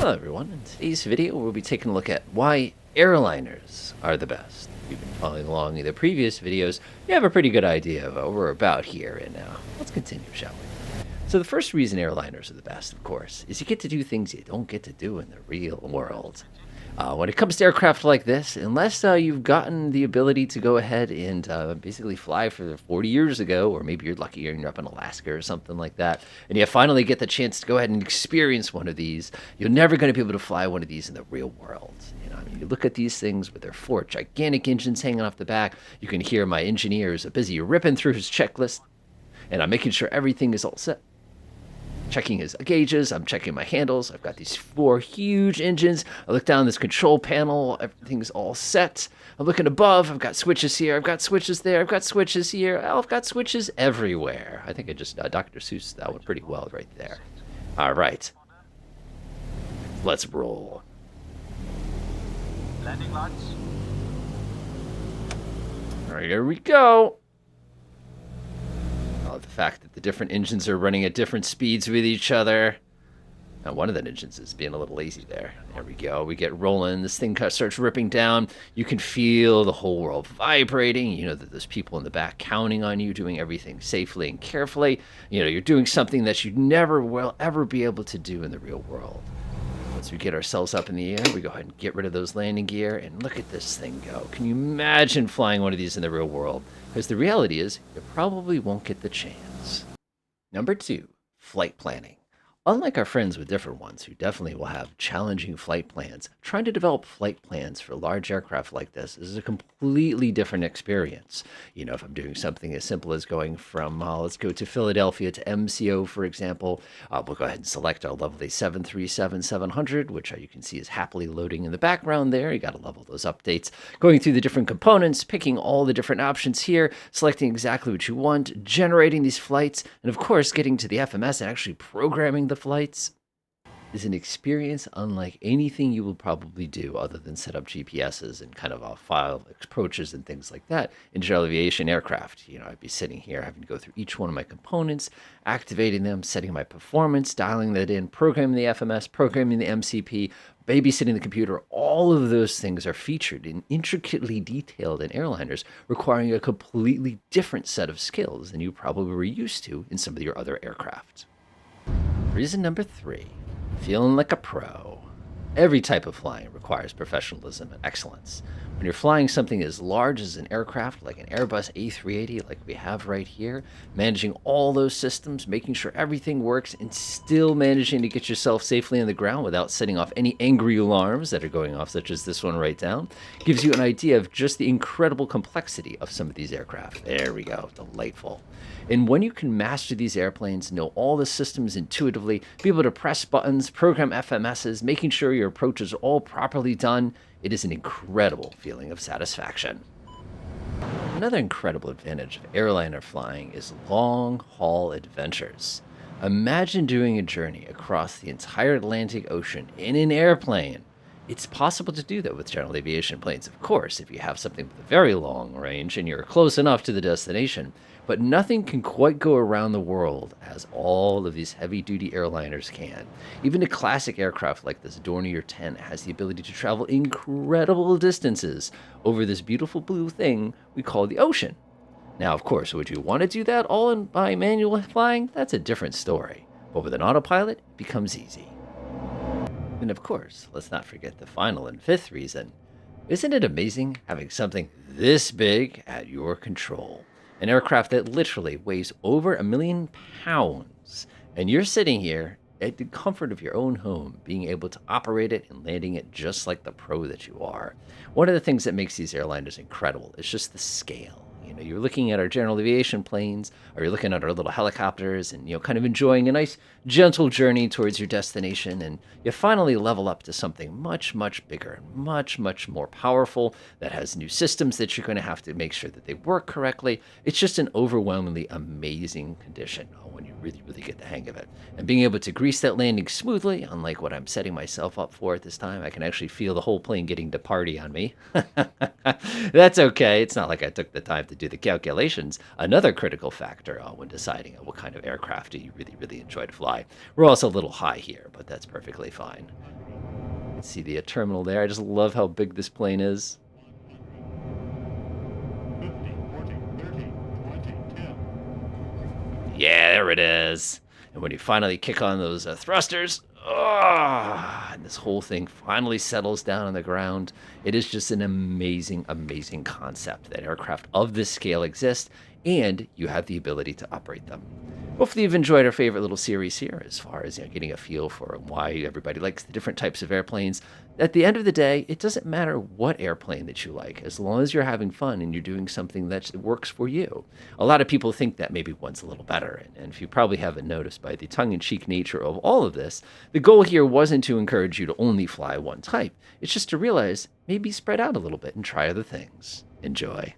Hello everyone, in today's video we'll be taking a look at why airliners are the best. If you've been following along in the previous videos, you have a pretty good idea of what we're about here, and let's continue, shall we? So the first reason airliners are the best, of course, is you get to do things you don't get to do in the real world. When it comes to aircraft like this, unless you've gotten the ability to go ahead and basically fly for 40 years ago, or maybe you're lucky and you're up in Alaska or something like that, and you finally get the chance to go ahead and experience one of these, you're never going to be able to fly one of these in the real world. You look at these things with their four gigantic engines hanging off the back. You can hear my engineer is busy ripping through his checklist, and I'm making sure everything is all set. Checking his gauges, I'm checking my handles. I've got these four huge engines. I look down this control panel, everything's all set. I'm looking above, I've got switches here, I've got switches there, I've got switches here, I've got switches everywhere. I think I just Dr. Seuss that one pretty well right there. All right, let's roll. Landing lights. All right, here we go. The fact that the different engines are running at different speeds with each other. Now, one of the engines is being a little lazy there. There we go. We get rolling. This thing starts ripping down. You can feel the whole world vibrating. You know that there's people in the back counting on you, doing everything safely and carefully. You're doing something that you never will ever be able to do in the real world. Once we get ourselves up in the air, we go ahead and get rid of those landing gear, and look at this thing go. Can you imagine flying one of these in the real world? Because the reality is, you probably won't get the chance. Number 2, flight planning. Unlike our friends with different ones who definitely will have challenging flight plans, trying to develop flight plans for large aircraft like this is a completely different experience. If I'm doing something as simple as going from, let's go to Philadelphia to MCO, for example, we'll go ahead and select our lovely 737-700, which you can see is happily loading in the background there. You got to level those updates. Going through the different components, picking all the different options here, selecting exactly what you want, generating these flights, and of course, getting to the FMS and actually programming the flights is an experience unlike anything you will probably do other than set up GPSs and kind of file approaches and things like that in general aviation aircraft. I'd be sitting here having to go through each one of my components, activating them, setting my performance, dialing that in, programming the FMS, programming the MCP, babysitting the computer. All of those things are featured and intricately detailed in airliners, requiring a completely different set of skills than you probably were used to in some of your other aircraft. Reason number 3, feeling like a pro. Every type of flying requires professionalism and excellence. When you're flying something as large as an aircraft like an Airbus A380 like we have right here, managing all those systems, making sure everything works, and still managing to get yourself safely on the ground without setting off any angry alarms that are going off, such as this one right down, gives you an idea of just the incredible complexity of some of these aircraft. There we go, delightful. And when you can master these airplanes, know all the systems intuitively, be able to press buttons, program FMSs, making sure your approaches are all properly done, it is an incredible feeling of satisfaction. Another incredible advantage of airliner flying is long-haul adventures. Imagine doing a journey across the entire Atlantic Ocean in an airplane. It's possible to do that with general aviation planes, of course, if you have something with a very long range and you're close enough to the destination. But nothing can quite go around the world as all of these heavy-duty airliners can. Even a classic aircraft like this Dornier 10 has the ability to travel incredible distances over this beautiful blue thing we call the ocean. Now, of course, would you want to do that all by manual flying? That's a different story. But with an autopilot, it becomes easy. And of course, let's not forget the final and 5th reason. Isn't it amazing having something this big at your control? An aircraft that literally weighs over 1 million pounds, and you're sitting here at the comfort of your own home, being able to operate it and landing it just like the pro that you are. One of the things that makes these airliners incredible is just the scale. You're looking at our general aviation planes, or you're looking at our little helicopters, and kind of enjoying a nice, gentle journey towards your destination, and you finally level up to something much, much bigger and much, much more powerful that has new systems that you're going to have to make sure that they work correctly. It's just an overwhelmingly amazing condition when you really, really get the hang of it. And being able to grease that landing smoothly, unlike what I'm setting myself up for at this time, I can actually feel the whole plane getting to party on me. That's okay. It's not like I took the time to do the calculations. Another critical factor when deciding what kind of aircraft do you really, really enjoy to fly. We're also a little high here, but that's perfectly fine. See the terminal there. I just love how big this plane is. 50, 40, 30, 20, 10. Yeah, there it is. And when you finally kick on those thrusters, and this whole thing finally settles down on the ground. It is just an amazing, amazing concept that aircraft of this scale exist, and you have the ability to operate them. Hopefully, you've enjoyed our favorite little series here as far as getting a feel for why everybody likes the different types of airplanes. At the end of the day, it doesn't matter what airplane that you like, as long as you're having fun and you're doing something that works for you. A lot of people think that maybe one's a little better, and if you probably haven't noticed by the tongue-in-cheek nature of all of this, the goal here wasn't to encourage you to only fly one type. It's just to realize maybe spread out a little bit and try other things. Enjoy.